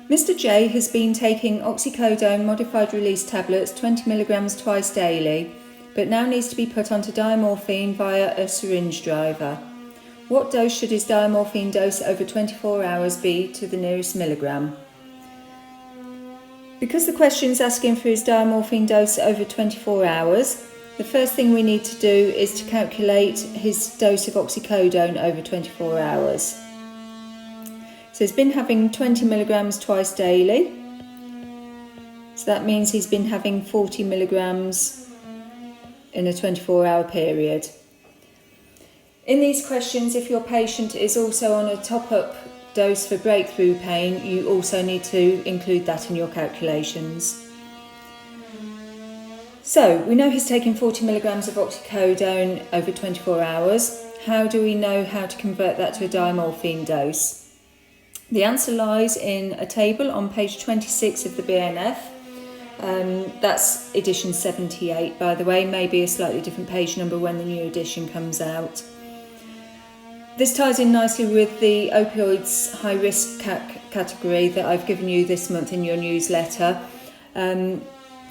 Mr. J has been taking oxycodone modified release tablets 20 milligrams twice daily, but now needs to be put onto diamorphine via a syringe driver. What dose should his diamorphine dose over 24 hours be to the nearest milligram? Because the question is asking for his diamorphine dose over 24 hours, the first thing we need to do is to calculate his dose of oxycodone over 24 hours. So he's been having 20 milligrams twice daily. So that means he's been having 40 milligrams in a 24-hour period. In these questions, if your patient is also on a top-up dose for breakthrough pain, you also need to include that in your calculations. So we know he's taking 40 milligrams of oxycodone over 24 hours. How do we know how to convert that to a diamorphine dose? The answer lies in a table on page 26 of the BNF. That's edition 78, by the way, maybe a slightly different page number when the new edition comes out. This ties in nicely with the opioids high-risk category that I've given you this month in your newsletter.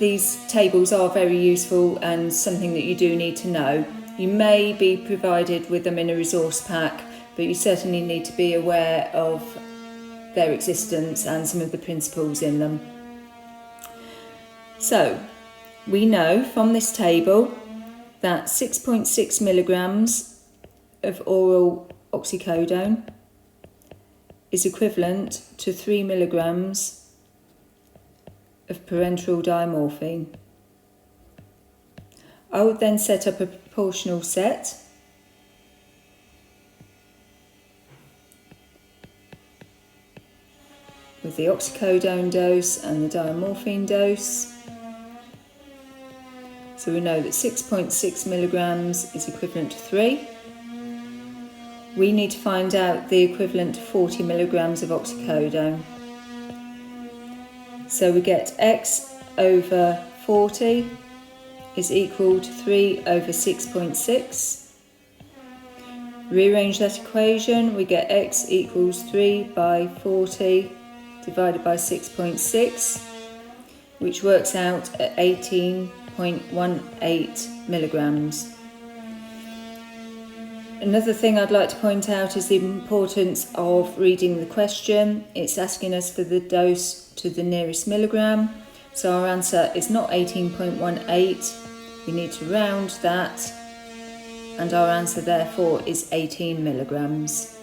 These tables are very useful and something that you do need to know. You may be provided with them in a resource pack, but you certainly need to be aware of their existence and some of the principles in them. So, we know from this table that 6.6 milligrams of oral oxycodone is equivalent to 3 milligrams of parenteral diamorphine. I would then set up a proportional set with the oxycodone dose and the diamorphine dose. So we know that 6.6 milligrams is equivalent to 3. We need to find out the equivalent to 40 milligrams of oxycodone. So we get x over 40 is equal to 3 over 6.6. Rearrange that equation, we get x equals 3 by 40 divided by 6.6, which works out at 18.18 milligrams. Another thing I'd like to point out is the importance of reading the question. It's asking us for the dose to the nearest milligram, so our answer is not 18.18. We need to round that, and our answer therefore is 18 milligrams.